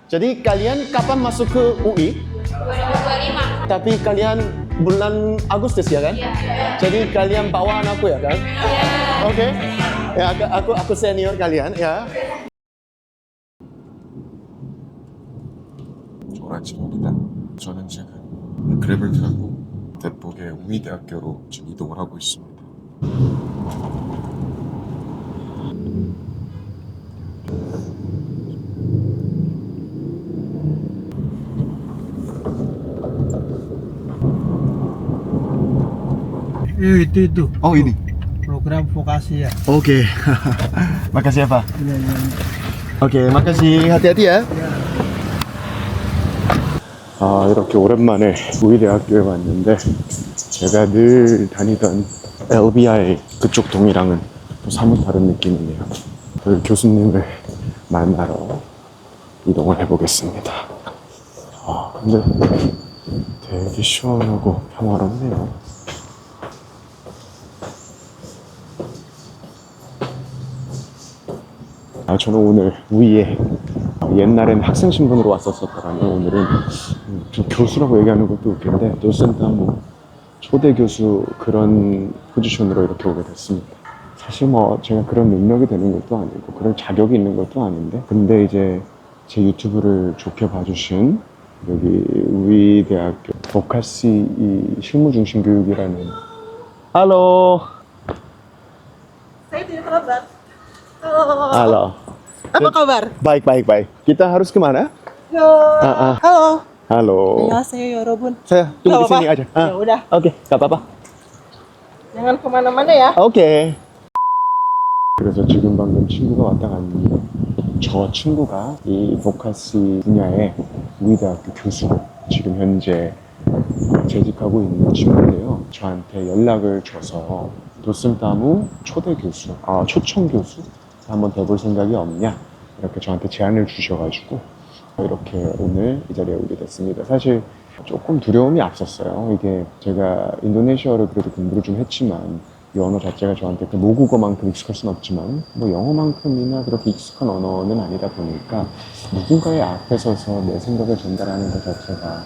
Jadi kalian kapan masuk ke UI? 2025. Tapi kalian bulan Agustus ya kan? Iya. Jadi kalian bawaan aku ya kan? Iya. Oke. Ya aku senior kalian ya. 좋은 아침입니다. 저는 지금 그랩을 타고 대북의 우미대학교로 지금 이동을 하고 있습니다. Itu Oh ini. program vokasi ya. Oke. Makasih ya Pak. Iya, iya. 오케이, makasih. hati-hati ya. 아, 이렇게 오랜만에 우이대학교에 왔는데 제가 늘 다니던 LBI 그쪽 동이랑은 또 사뭇 다른 느낌이네요. 그 교수님을 만나러 이동을 해보겠습니다. 아, 근데 되게 시원하고 평화롭네요. 저는 오늘 우이에 옛날엔 학생 신분으로 왔었었더라면 오늘은 좀 교수라고 얘기하는 것도 웃긴데 도센타무 초대 교수 그런 포지션으로 이렇게 오게 됐습니다. 사실 뭐 제가 그런 능력이 되는 것도 아니고 그런 자격이 있는 것도 아닌데 근데 이제 제 유튜브를 좋게 봐주신 여기 우이대학교 보카시 이 실무중심 교육이라는 할로 Saya tidak terlambat. Halo. Halo. Apa kabar? Baik. Kita harus kemana? Halo. Halo. Annyeonghaseyo 여러분. Saya tunggu di Nggak sini aja. Ya udah, Oke, nggak apa-apa. jangan kemana-mana ya. 오케이. 그래서 지금 방금 친구가 왔다 갔는데 저 친구가 이 보카시 분야의 우이대학교 교수로 지금 현재 재직하고 있는 친구인데요. 저한테 연락을 줘서 도슨타무 초대 교수, 초청 교수 한번 돼볼 생각이 없냐 이렇게 저한테 제안을 주셔가지고 이렇게 오늘 이 자리에 오게 됐습니다. 사실 조금 두려움이 앞섰어요. 이게 제가 인도네시아어를 그래도 공부를 좀 했지만 이 언어 자체가 저한테 그 모국어만큼 익숙할 수는 없지만 뭐 영어만큼이나 그렇게 익숙한 언어는 아니다 보니까 누군가의 앞에 서서 내 생각을 전달하는 것 자체가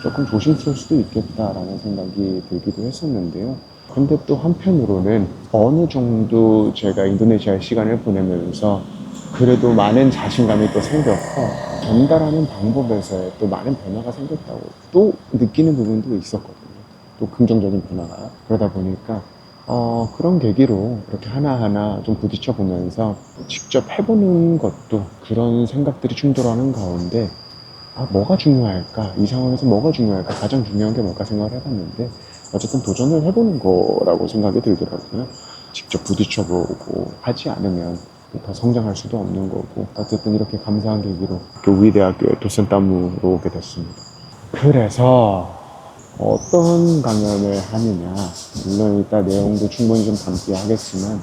조금 조심스러울 수도 있겠다라는 생각이 들기도 했었는데요. 근데 또 한편으로는 어느 정도 제가 인도네시아에 시간을 보내면서 그래도 많은 자신감이 또 생겼고 전달하는 방법에서 또 많은 변화가 생겼다고 또 느끼는 부분도 있었거든요. 또 긍정적인 변화가. 그러다 보니까 그런 계기로 이렇게 하나하나 좀 부딪혀 보면서 직접 해보는 것도 그런 생각들이 충돌하는 가운데 뭐가 중요할까? 이 상황에서 뭐가 중요할까? 가장 중요한 게 뭘까 생각을 해봤는데 어쨌든 도전을 해보는 거라고 생각이 들더라고요. 직접 부딪혀보고 하지 않으면 더 성장할 수도 없는 거고 어쨌든 이렇게 감사한 계기로 우이대학교에 도센타무로 오게 됐습니다. 그래서 어떤 강연을 하느냐 물론 이따 내용도 충분히 좀 담게 하겠지만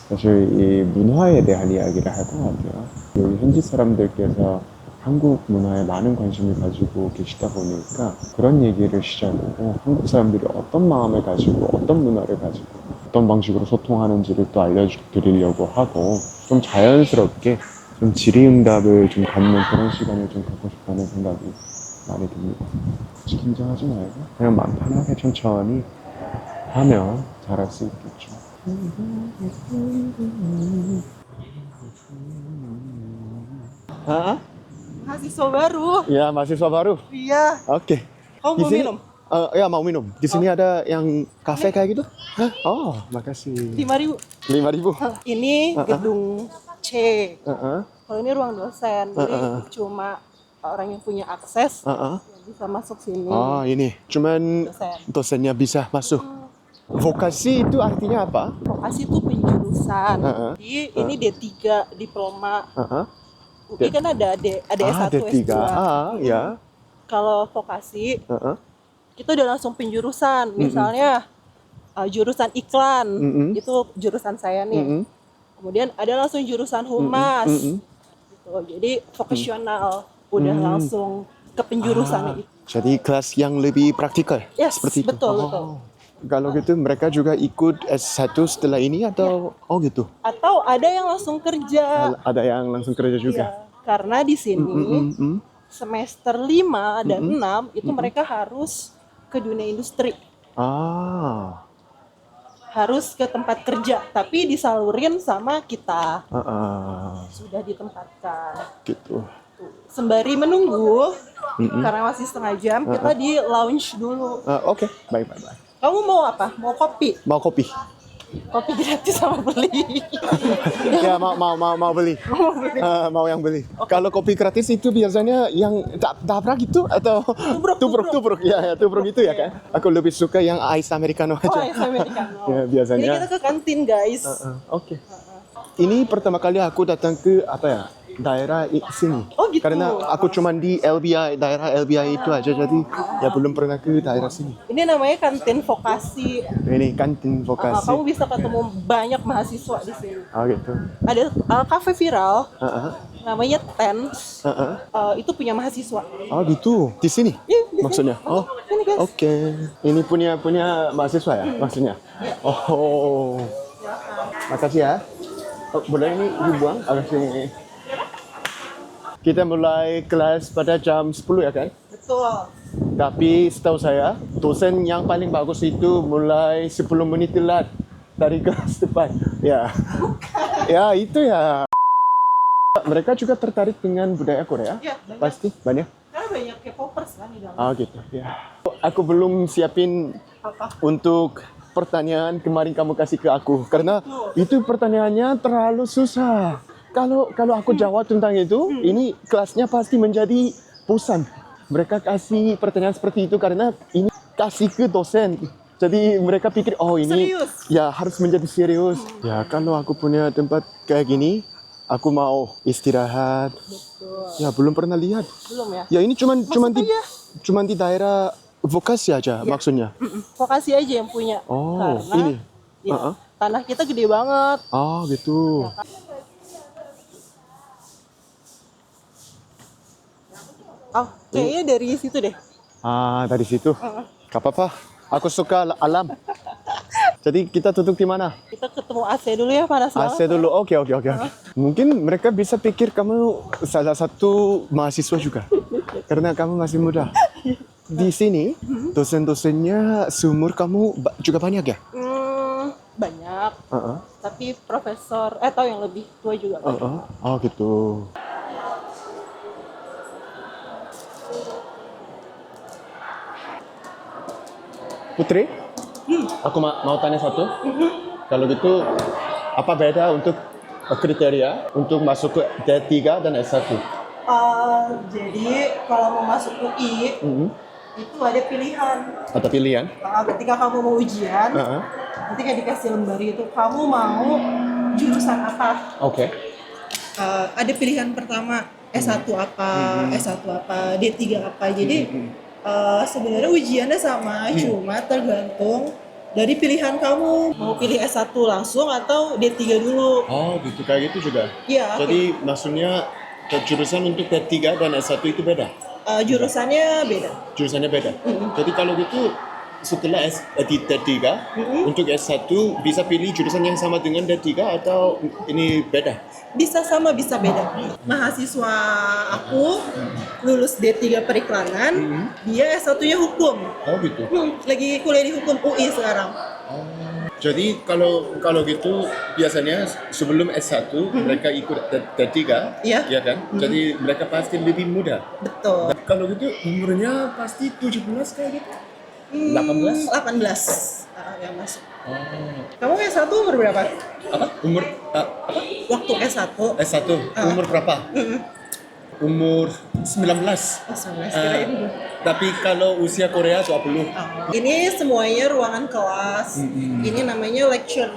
사실 이 문화에 대한 이야기를 할 것 같아요. 여기 현지 사람들께서 한국 문화에 많은 관심을 가지고 계시다 보니까 그런 얘기를 시작으로 한국 사람들이 어떤 마음을 가지고 어떤 문화를 가지고 어떤 방식으로 소통하는지를 또 알려드리려고 하고 좀 자연스럽게 좀 질의응답을 좀 갖는 그런 시간을 좀 갖고 싶다는 생각이 많이 듭니다. 긴장하지 말고 그냥 마음 편하게 천천히 하면 잘할 수 있겠죠. Mahasiswa baru. Ya, mahasiswa baru. Iya. Oke. Kamu Di mau sini- minum? Ya mau minum. Di sini ada yang kafe kayak gitu? Hah? Oh, makasih. 5.000. 5.000. Ini gedung C. Heeh. Kalau ini ruang dosen. Jadi cuma orang yang punya akses Heeh. yang bisa masuk sini. Oh, ini. Cuman Dosen. dosennya bisa masuk. Vokasi itu artinya apa? Vokasi itu penjurusan. Heeh. Jadi ini D3 diploma. Heeh. UI kan ada S1, D3. S2. Ya. Kalau vokasi Heeh. kita udah langsung penjurusan. Misalnya jurusan iklan, itu jurusan saya nih. Kemudian ada langsung jurusan humas, gitu. Jadi vokasional, udah langsung ke penjurusan itu. Jadi kelas yang lebih praktikal? Yes, seperti itu? betul, Oh. betul. Kalau gitu mereka juga ikut S1 setelah ini atau? Oh gitu? Atau ada yang langsung kerja. Ada yang langsung kerja juga? Iya, Karena di sini Mm-mm. semester 5 dan 6 itu mereka harus ke dunia industri. Ah. Harus ke tempat kerja, tapi disalurin sama kita. Sudah ditempatkan. Gitu. Sembari menunggu, karena masih setengah jam, kita di lounge dulu. Oke, baik. Kamu mau apa? Mau kopi? Mau kopi? Kopi gratis sama beli. Ya, mau beli. Mau yang beli. Kalau kopi gratis itu biasanya yang dabrak gitu atau tubruk. Ya, tubruk itu ya kan. Aku lebih suka yang ice americano Oh, aja. es americano. Ya, biasanya. Jadi kita ke kantin, guys. Oke. Ini pertama kali aku datang ke daerah sini. Oh, gitu. Karena aku cuma di LBI, daerah LBI itu aja, jadi ya belum pernah ke daerah sini. Ini namanya kantin vokasi. Ini kantin vokasi. Kamu bisa ketemu banyak mahasiswa di sini. Oh gitu. Ada kafe viral, Heeh. namanya Tens. Itu punya mahasiswa. Oh gitu. Di sini? Iya, di sini. Maksudnya? Oh. Sini, guys. Oke. Ini punya mahasiswa ya, maksudnya? Oh. Makasih ya. Oh, boleh ini dibuang agak sini. Kita mulai kelas pada jam 10 ya kan? Betul. Tapi setahu saya, dosen yang paling bagus itu mulai 10 menit telat dari kelas depan. Ya. Ya, itu ya. Mereka juga tertarik dengan budaya Korea? Ya, banyak. Pasti, banyak. Karena banyak K-popers kan di dalam. Oh gitu, ya. Aku belum siapin Apa? untuk pertanyaan kemarin kamu kasih ke aku. Karena itu pertanyaannya terlalu susah. Kalau aku jawab tentang itu, ini kelasnya pasti menjadi bosan. Mereka kasih pertanyaan seperti itu karena ini kasih ke dosen. Jadi mereka pikir, oh ini Serius? ya harus menjadi serius. Ya kalau aku punya tempat kayak gini, aku mau istirahat. Betul. Ya belum pernah lihat. Belum ya? Ya ini cuman aja. di daerah vokasi aja maksudnya. Vokasi aja yang punya. Oh, Karena ini. ya, tanah kita gede banget. Oh gitu. Oh, kayaknya dari situ deh. Dari situ. Gak apa-apa. Aku suka alam. Jadi kita duduk di mana? Kita ketemu AC dulu ya, panas banget. AC dulu. Oke. Mungkin mereka bisa pikir kamu salah satu mahasiswa juga. Karena kamu masih muda. Di sini, dosen-dosennya seumur kamu juga banyak ya? Banyak. Tapi profesor, atau yang lebih tua juga banyak. Oh gitu. Putri, aku mau tanya satu. Kalau gitu, apa beda untuk kriteria untuk masuk ke D3 dan S1? Jadi kalau mau masuk UI, itu ada pilihan. Ada pilihan? Ketika kamu mau ujian, nanti kayak dikasih lembar itu, kamu mau jurusan apa? Oke. Ada pilihan pertama, S1 apa, S1 apa, D3 apa. Jadi sebenarnya ujiannya sama, cuma tergantung dari pilihan kamu. Mau pilih S1 langsung atau D3 dulu. Oh gitu, kayak gitu juga? Iya. Jadi maksudnya jurusan untuk D3 dan S1 itu beda? Jurusannya beda. Jurusannya beda? Jadi kalau gitu setelah D3 untuk S1 bisa pilih jurusan yang sama dengan D3 atau ini beda? Bisa sama, bisa beda. Mahasiswa aku lulus D3 periklanan, dia S1-nya hukum. Oh gitu? Lagi kuliah di hukum UI sekarang. Jadi kalau gitu biasanya sebelum S1 mereka ikut D3, Iya. ya kan? Jadi mereka pasti lebih muda. Betul. Kalau gitu umurnya pasti 17 kayak gitu? 18 yang masuk. Kamu S1 umur berapa? Apa? Umur Waktu S1. S1 umur berapa? Umur 19. Oh, 19 kirain. Tapi kalau usia Korea 20. Ini semuanya ruangan kelas. Ini namanya lecture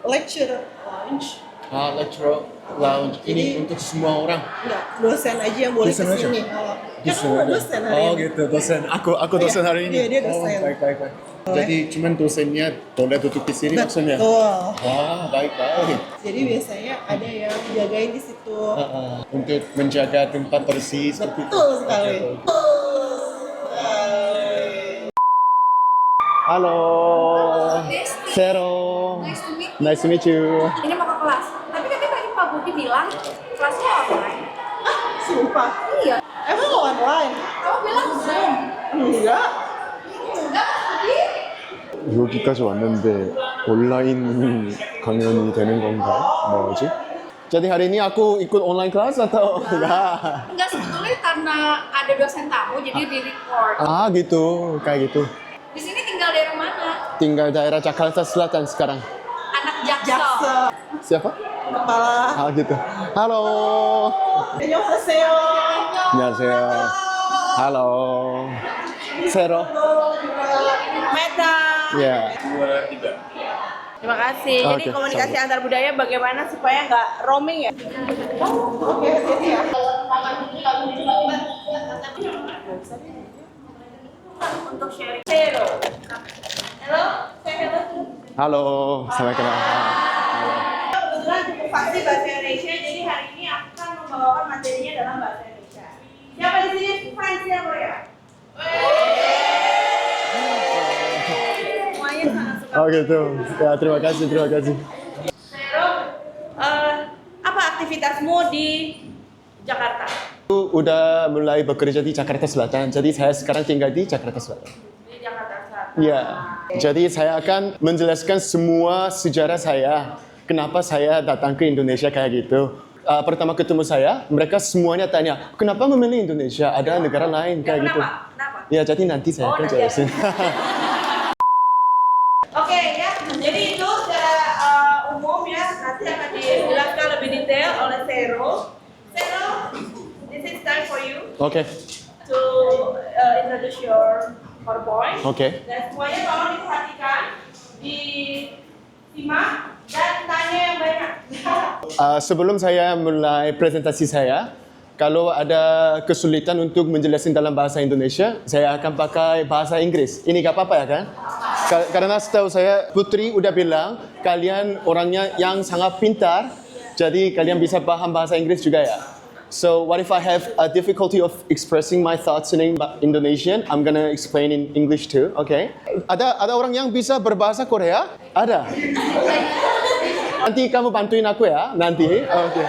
lounge. Lecturer lounge. Ini untuk semua orang. Enggak, dosen aja yang boleh Dosen aja? kesini. Kan kamu dosen hari ini. gitu, dosen. Aku dosen hari ini. Iya, dia dosen. Baik. Jadi cuman dosennya boleh duduk di sini maksudnya? Betul. Wah, baik. Jadi biasanya ada yang jagain di situ. Untuk menjaga tempat bersih seperti itu. Betul sekali. Halo. Zero. Nice to meet you. Ini mau ke kelas. Tapi tadi Pak Budi bilang kelasnya online. Sumpah. Iya. Emang lo online? Kamu bilang Zoom. Enggak. Enggak, tadi. 여기까지 왔는데 온라인 강연이 되는 건가? 뭐지? Jadi hari ini aku ikut online kelas atau enggak? Enggak, sebetulnya karena ada dosen tamu jadi di record. Ah gitu, kayak gitu. Di sini tinggal daerah mana? Tinggal daerah Jakarta Selatan sekarang. Anak Jaksel. Jaksel. Siapa? Kepala. Ah gitu. Halo. 안녕하세요. 안녕하세요. Halo. Sero. Meta. Ya. Terima kasih. Jadi Oke, komunikasi sama. antar budaya bagaimana supaya nggak roaming ya? Oke, hati-hati ya. Untuk sharing. Hello. Hello. Say hello. Halo. Sampai kenal. Kebetulan cukup pasti bahasa Indonesia, jadi hari ini aku akan membawakan materinya dalam bahasa Indonesia. Siapa di sini friends-nya Korea? Semuanya sangat suka. Oh gitu. Ya terima kasih, terima kasih. Vero, apa aktivitasmu di Jakarta? Aku udah mulai bekerja di Jakarta Selatan, jadi saya sekarang tinggal di Jakarta Selatan. Di Jakarta Selatan. Iya, jadi saya akan menjelaskan semua sejarah saya, kenapa saya datang ke Indonesia kayak gitu. Pertama ketemu saya, mereka semuanya tanya, kenapa memilih Indonesia? Ada negara lain kayak gitu. Kenapa? Ya, jadi nanti saya akan nanti jelasin. Oke ya, jadi itu secara umum ya, nanti akan dijelaskan lebih detail oleh Sero. Sero, this is time for you Oke, to introduce your PowerPoint. oke. Dan semuanya tolong diperhatikan, disimak, dan tanya yang banyak. Sebelum saya mulai presentasi saya, kalau ada kesulitan untuk menjelaskan dalam bahasa Indonesia, saya akan pakai bahasa Inggris. Ini gak apa-apa ya kan? Karena setahu saya, Putri udah bilang, kalian orangnya yang sangat pintar, jadi kalian bisa paham bahasa Inggris juga ya. So what if I have a difficulty of expressing my thoughts in Indonesian? I'm gonna explain in English too, okay? Ada orang yang bisa berbahasa Korea? Ada. Nanti kamu bantuin aku ya, nanti. Oke.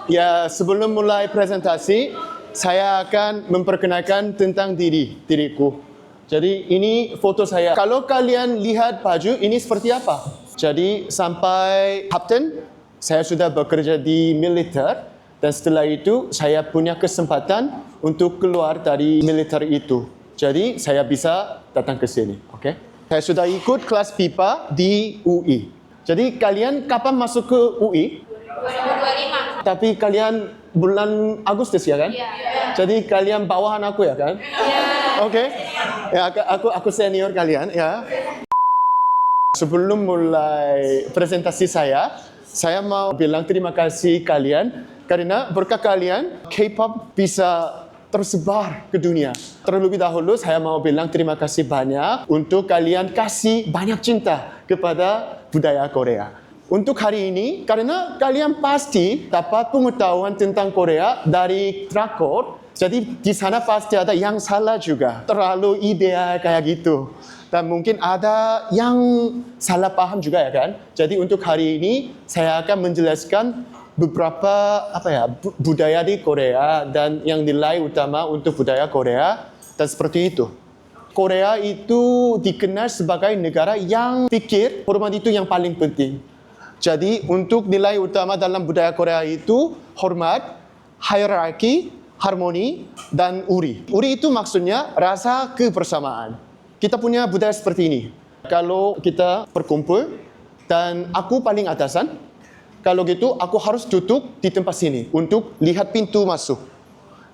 Ya, sebelum mulai presentasi, saya akan memperkenalkan tentang diriku. Jadi ini foto saya. Kalau kalian lihat baju, ini seperti apa? Jadi sampai kapten, saya sudah bekerja di militer. Dan setelah itu, saya punya kesempatan untuk keluar dari militer itu. Jadi saya bisa datang ke sini. Okay? Saya sudah ikut kelas pipa di UI. Jadi kalian kapan masuk ke UI? 2025. Tapi kalian bulan Agustus ya kan? Iya. Jadi kalian bawahan aku ya kan? Iya. Oke. Ya aku senior kalian ya. Sebelum mulai presentasi saya mau bilang terima kasih kalian karena berkat kalian K-pop bisa tersebar ke dunia. Terlebih dahulu saya mau bilang terima kasih banyak untuk kalian kasih banyak cinta kepada budaya Korea. Untuk hari ini, karena kalian pasti dapat pengetahuan tentang Korea dari drakor, jadi di sana pasti ada yang salah juga. Terlalu ideal kayak gitu. Dan mungkin ada yang salah paham juga ya kan. Jadi untuk hari ini, saya akan menjelaskan beberapa budaya di Korea dan yang nilai utama untuk budaya Korea dan seperti itu. Korea itu dikenal sebagai negara yang pikir hormat itu yang paling penting. Jadi untuk nilai utama dalam budaya Korea itu hormat, hierarki, harmoni, dan uri. Uri itu maksudnya rasa kebersamaan. Kita punya budaya seperti ini. Kalau kita berkumpul dan aku paling atasan, kalau gitu aku harus duduk di tempat sini untuk lihat pintu masuk.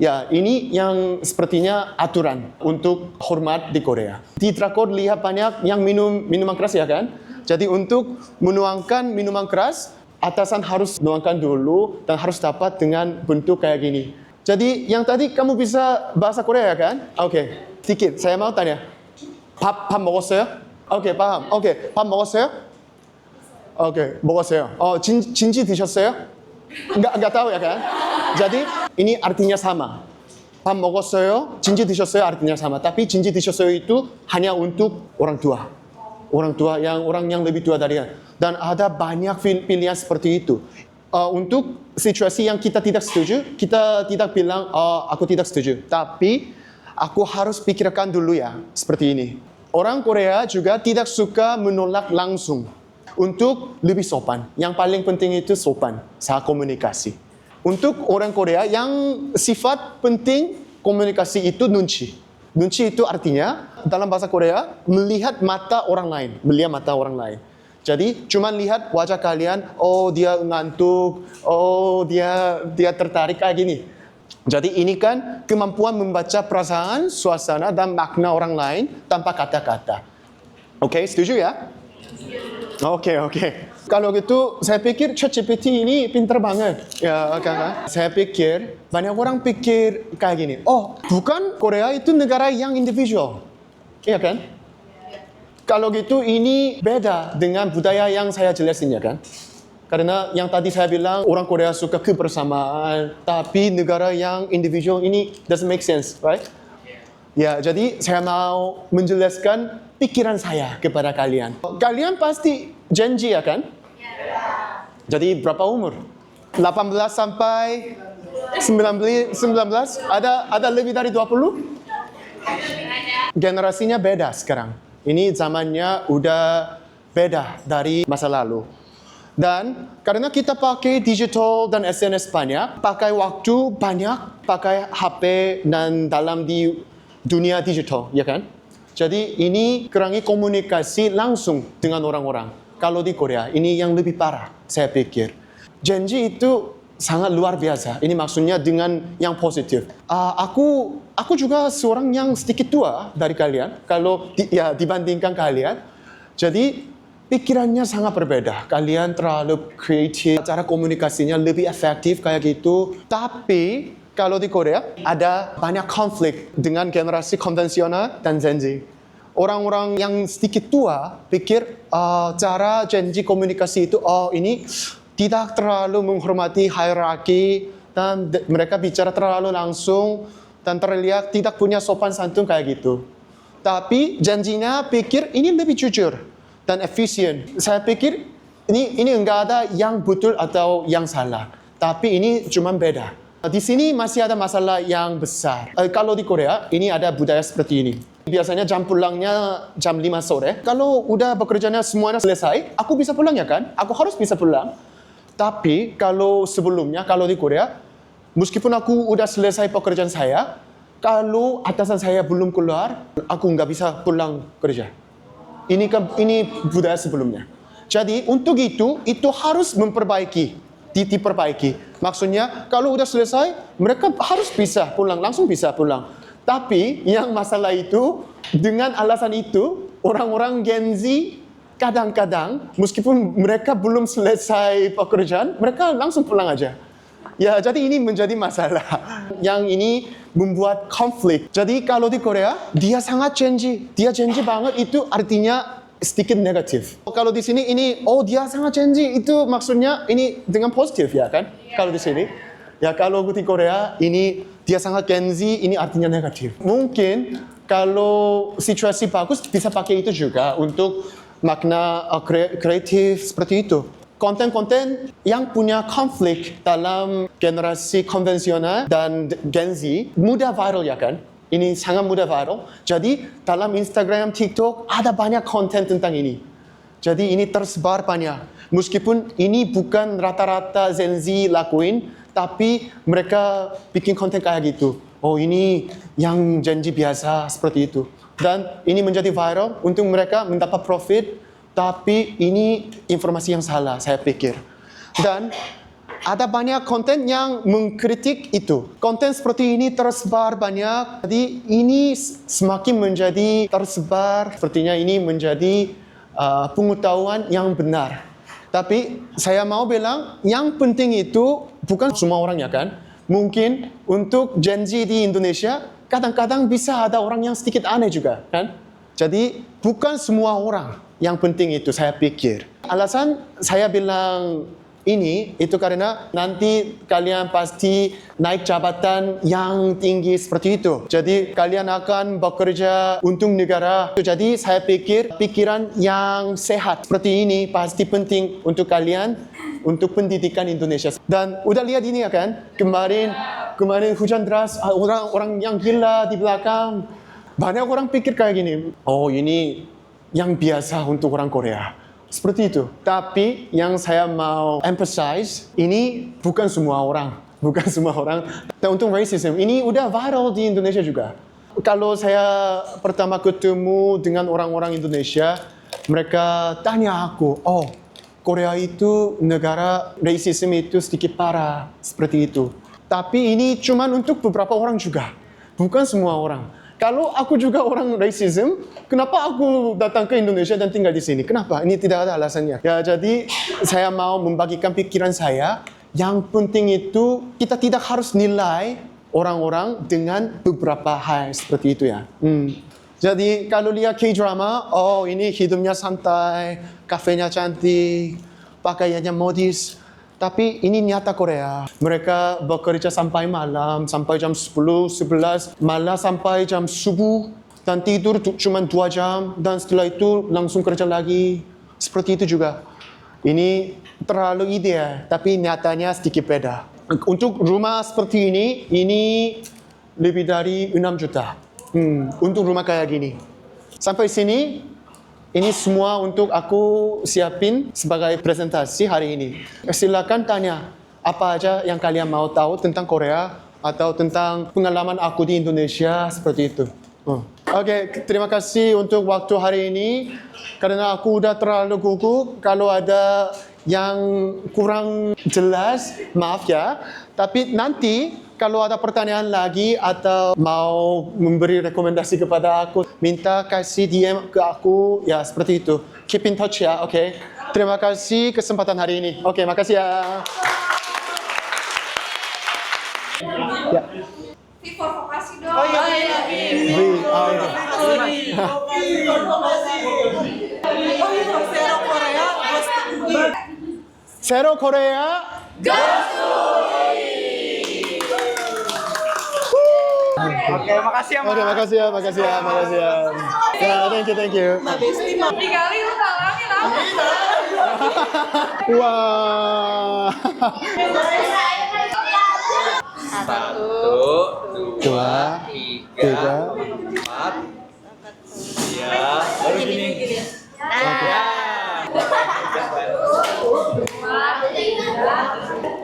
Ya, ini yang sepertinya aturan untuk hormat di Korea. Di drakor lihat banyak yang minum minuman keras ya kan? Jadi untuk menuangkan minuman keras, atasan harus menuangkan dulu dan harus dapat dengan bentuk kayak gini. Jadi yang tadi kamu bisa bahasa Korea ya kan? Oke, sedikit saya mau tanya. 밥 먹었어요? 오케이, paham. 오케이, 밥 먹었어요? 오케이, 먹었어요. 진지 드셨어요? Enggak tahu ya kan? Jadi ini artinya sama. 밥 먹었어요? 진지 드셨어요? artinya sama. Tapi 진지 드셨어요 itu hanya untuk orang tua. Orang yang lebih tua dari. Dan ada banyak pilihan seperti itu. untuk situasi yang kita tidak setuju, kita tidak bilang, aku tidak setuju. Tapi, aku harus pikirkan dulu ya, seperti ini. Orang Korea juga tidak suka menolak langsung. Untuk lebih sopan. Yang paling penting itu sopan, saat komunikasi. Untuk orang Korea, yang sifat penting komunikasi itu nunci. Nunci itu artinya, dalam bahasa Korea, melihat mata orang lain. Melihat mata orang lain. Jadi, cuma lihat wajah kalian, oh dia ngantuk, oh dia tertarik kayak gini. Jadi ini kan kemampuan membaca perasaan, suasana, dan makna orang lain tanpa kata-kata. Oke, setuju ya? Oke. Kalau gitu, saya pikir ChatGPT ini pintar banget. Ya, kan? Saya pikir, banyak orang pikir kayak gini. Oh, bukan Korea itu negara yang individual. Iya kan? Kalau gitu, ini beda dengan budaya yang saya jelasin, ya kan? Karena yang tadi saya bilang, orang Korea suka kebersamaan. Tapi negara yang individual ini doesn't make sense, right? Ya, jadi saya mau menjelaskan pikiran saya kepada kalian. Kalian pasti janji ya kan? Jadi berapa umur? 18 sampai 19? Ada lebih dari 20? Generasinya beda sekarang. Ini zamannya udah beda dari masa lalu. Dan karena kita pakai digital dan SNS banyak, pakai waktu banyak, pakai HP dan dalam di dunia digital, ya kan? Jadi ini kurangi komunikasi langsung dengan orang-orang. Kalau di Korea, ini yang lebih parah, saya pikir. Janji itu sangat luar biasa. Ini maksudnya dengan yang positif. Aku juga seorang yang sedikit tua dari kalian, kalau dibandingkan kalian. Jadi pikirannya sangat berbeda. Kalian terlalu kreatif, cara komunikasinya lebih efektif kayak gitu. Tapi kalau di Korea ada banyak konflik dengan generasi konvensional dan Gen Z. Orang-orang yang sedikit tua pikir cara Gen Z komunikasi itu ini tidak terlalu menghormati hierarki dan mereka bicara terlalu langsung dan terlihat tidak punya sopan santun kayak gitu. Tapi Gen Z-nya pikir ini lebih jujur dan efisien. Saya pikir ini enggak ada yang betul atau yang salah. Tapi ini cuma beda. Di sini masih ada masalah yang besar. Kalau di Korea, ini ada budaya seperti ini. Biasanya jam pulangnya jam 5 sore. Kalau udah bekerjanya semuanya selesai, aku bisa pulang ya kan? Aku harus bisa pulang. Tapi kalau sebelumnya, kalau di Korea, meskipun aku udah selesai pekerjaan saya, kalau atasan saya belum keluar, aku nggak bisa pulang kerja. Ini budaya sebelumnya. Jadi untuk itu harus diperbaiki. Maksudnya kalau udah selesai, mereka harus bisa pulang, langsung bisa pulang. Tapi yang masalah itu, dengan alasan itu, orang-orang Gen Z kadang-kadang, meskipun mereka belum selesai pekerjaan, mereka langsung pulang aja. Ya, jadi ini menjadi masalah. Yang ini membuat konflik. Jadi kalau di Korea, dia sangat janji. Dia janji banget, itu artinya sedikit negatif. Kalau di sini ini, dia sangat janji, itu maksudnya ini dengan positif ya kan? Kalau di sini. Ya kalau di Korea, ini dia sangat Gen Z, ini artinya negatif. Mungkin kalau situasi bagus, bisa pakai itu juga untuk makna kreatif seperti itu. Konten-konten yang punya konflik dalam generasi konvensional dan Gen Z mudah viral ya kan? Ini sangat mudah viral. Jadi dalam Instagram, TikTok ada banyak konten tentang ini. Jadi ini tersebar banyak. Meskipun ini bukan rata-rata Gen Z lakuin, tapi mereka bikin konten kayak gitu. Oh ini yang janji biasa seperti itu. Dan ini menjadi viral untuk mereka mendapat profit, tapi ini informasi yang salah, saya pikir. Dan ada banyak konten yang mengkritik itu. Konten seperti ini tersebar banyak, jadi ini semakin menjadi tersebar, sepertinya ini menjadi pengetahuan yang benar. Tapi saya mau bilang, yang penting itu bukan semua orang ya kan. Mungkin untuk Gen Z di Indonesia, kadang-kadang bisa ada orang yang sedikit aneh juga kan. Jadi bukan semua orang yang penting itu, saya pikir. Alasan saya bilang ini, itu karena nanti kalian pasti naik jabatan yang tinggi seperti itu. Jadi kalian akan bekerja untuk negara. Jadi saya pikir pikiran yang sehat seperti ini pasti penting untuk kalian untuk pendidikan Indonesia. Dan udah lihat ini ya kan, kemarin hujan deras, orang yang gila di belakang. Banyak orang pikir kayak gini, oh ini yang biasa untuk orang Korea. Seperti itu. Tapi yang saya mau emphasize, ini bukan semua orang. Bukan semua orang. Dan untuk racism, ini udah viral di Indonesia juga. Kalau saya pertama ketemu dengan orang-orang Indonesia, mereka tanya aku, oh Korea itu negara racism itu sedikit parah. Seperti itu. Tapi ini cuma untuk beberapa orang juga. Bukan semua orang. Kalau aku juga orang racism, kenapa aku datang ke Indonesia dan tinggal di sini? Kenapa? Ini tidak ada alasannya. Ya, jadi saya mau membagikan pikiran saya. Yang penting itu kita tidak harus nilai orang-orang dengan beberapa hal seperti itu ya. Jadi kalau lihat K-drama, oh ini hidupnya santai, kafenya cantik, pakaiannya modis. Tapi ini nyata Korea. Mereka bekerja sampai malam, sampai jam 10, 11, malah sampai jam subuh. Dan tidur cuma 2 jam. Dan setelah itu langsung kerja lagi. Seperti itu juga. Ini terlalu ideal, tapi nyatanya sedikit beda. Untuk rumah seperti ini lebih dari 6 juta. Untuk rumah kayak gini. Sampai sini, ini semua untuk aku siapin sebagai presentasi hari ini. Silakan tanya apa aja yang kalian mau tahu tentang Korea atau tentang pengalaman aku di Indonesia seperti itu. Oke, terima kasih untuk waktu hari ini. Karena aku udah terlalu gugup, kalau ada yang kurang jelas, maaf ya. Tapi nanti kalau ada pertanyaan lagi atau mau memberi rekomendasi kepada aku, minta kasih DM ke aku, ya seperti itu. Keep in touch ya, oke? Terima kasih kesempatan hari ini. Oke, makasih ya. Ya. For vokasi dong. Oh iya. Zero Korea, Ghost Tinggi. Zero Korea. Oke, makasih ya, Oke, makasih ya. Ya, thank you. Mbak Besti, Mbak. Kali lu talangin apa? Wah. Dua, tiga. Baru gini.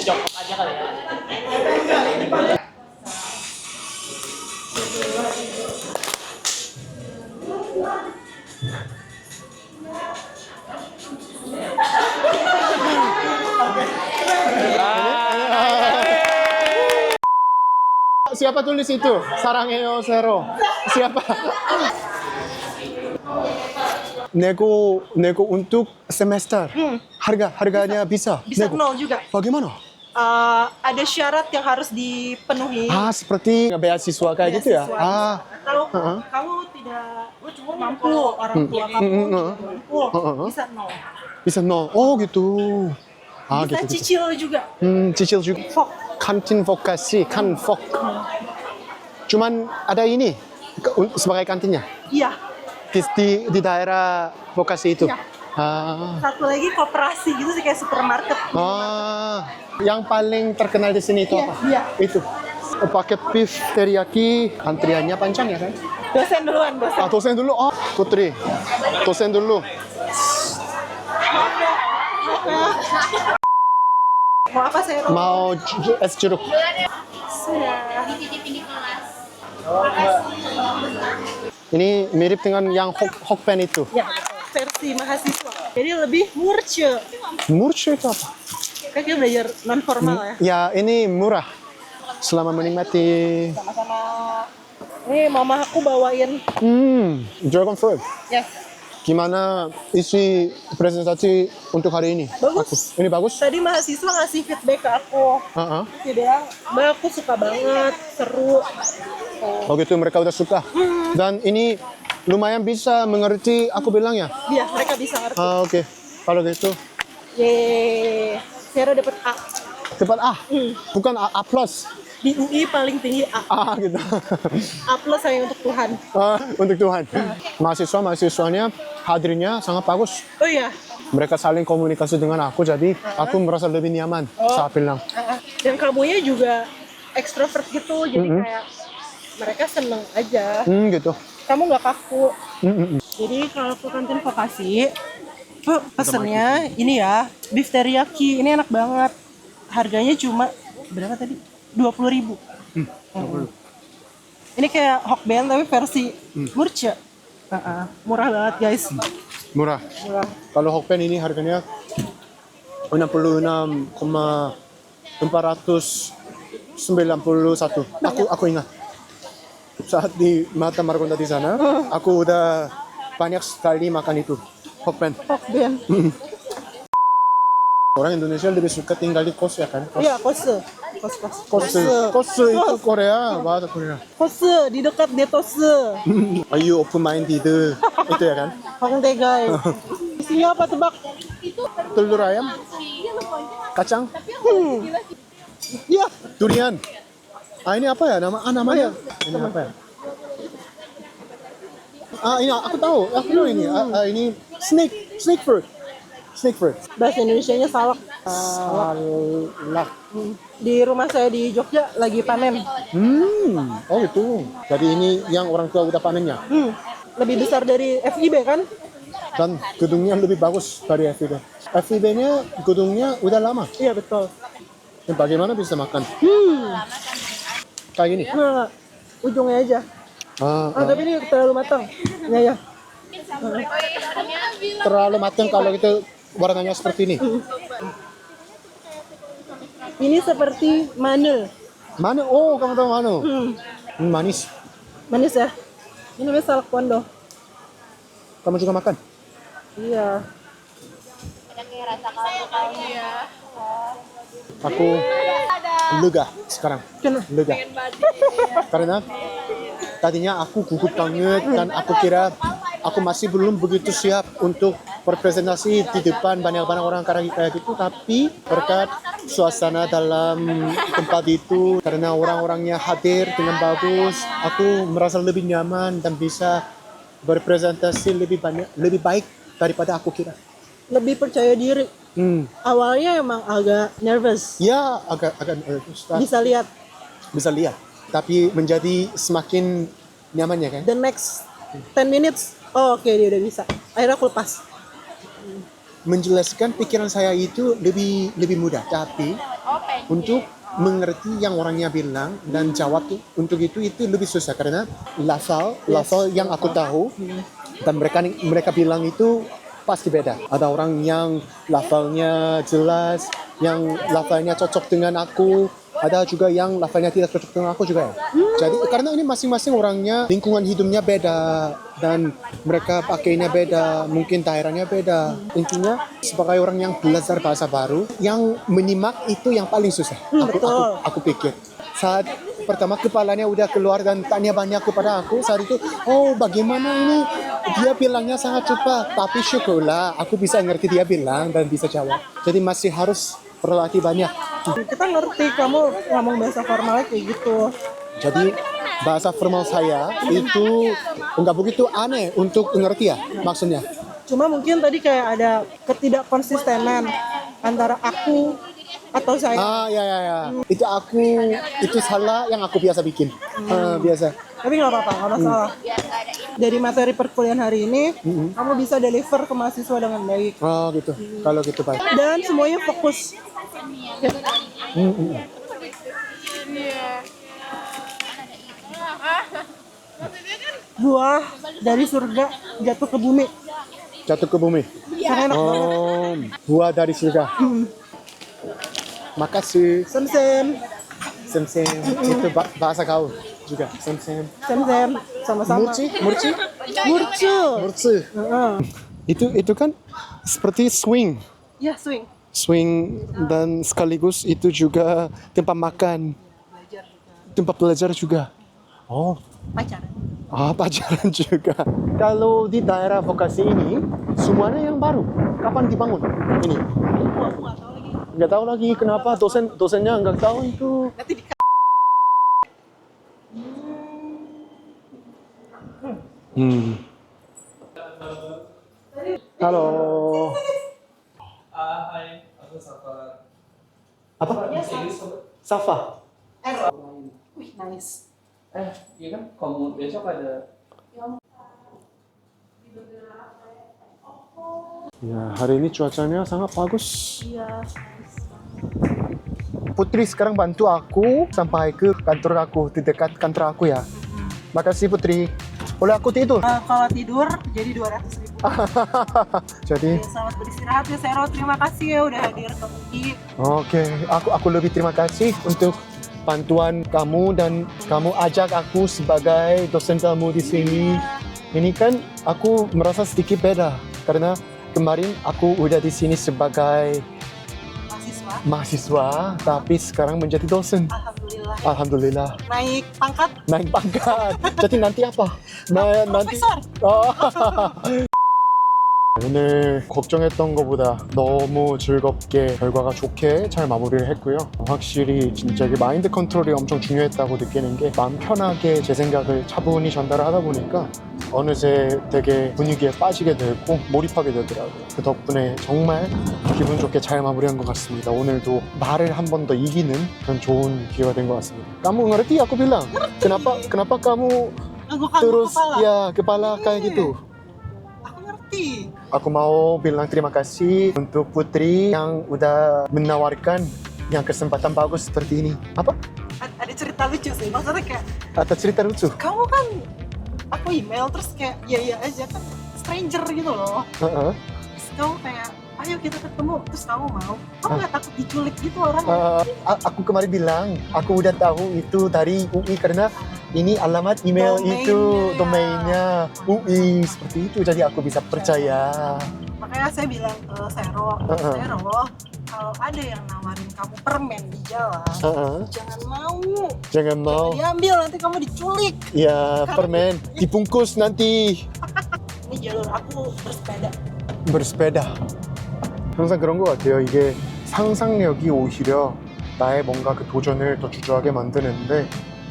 Cokok aja kali ya. Siapa tulis itu? Sarangeo Zero. Siapa? Nego untuk semester. Harganya bisa. Bisa nego. nol juga. Bagaimana? Ada syarat yang harus dipenuhi. Seperti beasiswa kayak gitu ya. Beasiswa. Kalau kamu tidak mampu, orang tua kamu mampu, bisa nol. Bisa nol. Oh gitu. Bisa Gitu. cicil juga. Cicil juga. Kantin vokasi, kanvok. Cuman ada ini sebagai kantinnya Iya. di daerah vokasi itu. Iya. Satu lagi koperasi gitu sih, kayak supermarket. Yang paling terkenal di sini itu Iya, apa? iya. Itu. Pakai beef teriyaki, antriannya panjang ya kan? Dosen duluan, dosen. Dosen dulu. Oh, Putri. Dosen dulu. Mau apa saya? Mau es jeruk. Ini mirip dengan yang Hokpen itu. Ya, versi mahasiswa. Jadi lebih murce. Murce itu apa? Kan kita belajar non formal ya. Ya, ini murah. Selamat menikmati. Sama-sama. Ini mama aku bawain. Dragon fruit. Ya. Gimana isi presentasi untuk hari ini? Bagus. Ini bagus? Tadi mahasiswa ngasih feedback ke aku. Dia bilang, Mbak aku suka banget, seru. Oh gitu, mereka udah suka. Dan ini lumayan bisa mengerti aku bilang ya? Iya, mereka bisa ngerti. Oke. Kalau gitu. Yeay. Sarah dapat A. Cepat A. Bukan A+. Di UI paling tinggi A. Gitu. A+ hanya untuk Tuhan. Untuk Tuhan. Mahasiswanya hadirnya sangat bagus. Oh iya, mereka saling komunikasi dengan aku, jadi aku merasa lebih nyaman saat bilang. Dan kamunya juga ekstrovert gitu, jadi kayak mereka seneng aja. Gitu. Kamu nggak kaku. Jadi kalau ke kantin vokasi, pesennya ini ya, beef teriyaki. Ini enak banget. Harganya cuma berapa tadi? 20.000. Ini kayak Hokben tapi versi murce. Murah banget guys. Murah. Kalau Hokben ini harganya 66,491. Aku ingat. Saat di Mata Margonda di sana, aku udah banyak sekali makan itu. Hokben. Orang Indonesia lebih suka tinggal di kos ya kan? Iya, kose. Kos itu Korea, bahasa Korea. Kose di dekat Detose. Are you open minded? Itu ya kan? Hongdae guys. Isinya apa tebak? Telur ayam, kacang, Iya. durian. Ini apa ya namanya? Ini apa ya? Ini aku tahu ini. Ini snake fruit. Bahasa Indonesianya salak. Salak. Di rumah saya di Jogja lagi panen. Oh gitu. Jadi ini yang orang tua udah panennya. Lebih besar dari FIB kan? Dan gedungnya lebih bagus dari FIB. FIB-nya gedungnya udah lama. Iya betul. Bagaimana bisa makan? Kayak gini. Nah, ujungnya aja. Tapi ini terlalu matang. Ya. Terlalu matang kalau itu warnanya seperti ini. Ini seperti mane. Mana? Oh, kamu tahu mana? Manis. Manis ya? Ini namanya salak pondo. Kamu juga makan? Iya. Aku lega sekarang. Lega. Karena tadinya aku gugup banget dan aku kira aku masih belum begitu siap untuk berpresentasi di depan banyak-banyak orang kayak gitu, tapi berkat suasana dalam tempat itu, karena orang-orangnya hadir dengan bagus, aku merasa lebih nyaman dan bisa berpresentasi lebih baik daripada aku kira. Lebih percaya diri. Awalnya emang agak nervous. Ya, agak bisa lihat, tapi menjadi semakin nyaman ya kan? The next 10 minutes, oke, dia udah bisa. Akhirnya aku lepas. Menjelaskan pikiran saya itu lebih mudah, tapi untuk mengerti yang orangnya bilang dan jawab untuk itu lebih susah karena lafal yang aku tahu dan mereka bilang itu pasti beda. Ada orang yang lafalnya jelas, yang lafalnya cocok dengan aku, ada juga yang lafalnya tidak cocok dengan aku juga ya. Jadi karena ini masing-masing orangnya lingkungan hidupnya beda dan mereka pakainya beda, mungkin daerahnya beda. Intinya sebagai orang yang belajar bahasa baru, yang menyimak itu yang paling susah. Aku pikir. Saat pertama kepalanya udah keluar dan tanya banyak kepada aku, saat itu, oh bagaimana ini? Dia bilangnya sangat cepat, tapi syukurlah aku bisa ngerti dia bilang dan bisa jawab. Jadi masih harus berlatih banyak. Kita ngerti kamu ngomong bahasa formalnya kayak gitu. Jadi bahasa formal saya itu enggak begitu aneh untuk ngerti ya maksudnya. Cuma mungkin tadi kayak ada ketidakkonsistenan antara aku atau saya. Ya. Itu itu salah yang aku biasa bikin. Biasa. Tapi nggak apa-apa, nggak masalah. Dari materi perkuliahan hari ini, kamu bisa deliver ke mahasiswa dengan baik. Oh gitu. Kalau gitu baik. Dan semuanya fokus. Buah dari surga jatuh ke bumi. Jatuh ke bumi. Karena enak banget. Oh, buah dari surga. Makasih. Sem-sem. Sem-sem. Itu bahasa kau juga. Sem-sem. Sem-sem. Sama-sama. Murci. Itu kan seperti swing. Ya, swing. Swing dan sekaligus itu juga tempat makan. Tempat belajar juga. Oh. Pacaran. Pacaran juga. Kalau di daerah vokasi ini, semuanya yang baru. Kapan dibangun ini? Nggak tahu lagi kenapa dosennya nggak tahu itu. Halo. Safa. Wih, nice. Iya kan, kamu besok ada Ya, hari ini cuacanya sangat bagus. Iya. Putri sekarang bantu aku sampai ke kantor aku, di dekat kantor aku ya. Makasih Putri. Boleh aku tidur? Kalau tidur jadi 200.000. Jadi, Selamat beristirahat ya Sero. Terima kasih ya udah hadir ke UI. oke, aku lebih terima kasih untuk bantuan kamu dan kamu ajak aku sebagai dosen kamu di sini. Ini kan aku merasa sedikit beda karena kemarin aku udah di sini sebagai mahasiswa, tapi sekarang menjadi dosen. Alhamdulillah. Alhamdulillah. Naik pangkat. Naik pangkat. Jadi nanti apa? nanti. Profesor. 오늘 걱정했던 것보다 너무 즐겁게 결과가 좋게 잘 마무리를 했고요. 확실히 진짜 이게 마인드 컨트롤이 엄청 중요했다고 느끼는 게 마음 편하게 제 생각을 차분히 전달을 하다 보니까 어느새 되게 분위기에 빠지게 되고 몰입하게 되더라고요. 그 덕분에 정말 기분 좋게 잘 마무리한 것 같습니다. 오늘도 말을 한 번 더 이기는 그런 좋은 기회가 된 것 같습니다. Kamu ngerti aku bilang? Kenapa kamu terus ya kepala kayak gitu? Aku ngerti. Aku mau bilang terima kasih untuk Putri yang udah menawarkan yang kesempatan bagus seperti ini. Apa? Ada cerita lucu sih. Maksudnya kayak Atau cerita lucu? kamu kan aku email terus kayak iya aja kan stranger gitu loh. Heeh. Terus kamu kayak ayo kita ketemu terus kamu mau. Kamu nggak takut diculik gitu orang? Aku kemarin bilang, aku udah tahu itu dari UI karena ini alamat email itu domainnya UI seperti itu, jadi aku bisa percaya. Makanya saya bilang ke Sero, kalau ada yang nawarin kamu permen di jalan, jangan mau. Jangan mau. Diambil nanti kamu diculik. Ya, permen dibungkus nanti. Ini jalur aku bersepeda. 항상 그런 것 같아요. 이게 상상력이 오히려 나의 뭔가 그 도전을 더 주저하게 만드는데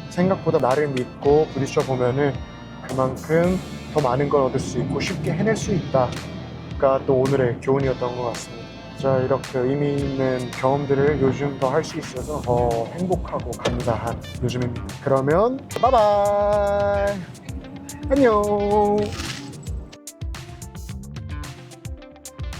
생각보다 나를 믿고 부딪혀 보면은 그만큼 더 많은 걸 얻을 수 있고 쉽게 해낼 수 있다가 또 오늘의 교훈이었던 것 같습니다. 자, 이렇게 의미 있는 경험들을 요즘 더 할 수 있어서 더 행복하고 감사한 요즘입니다. 그러면 바이바이. 안녕.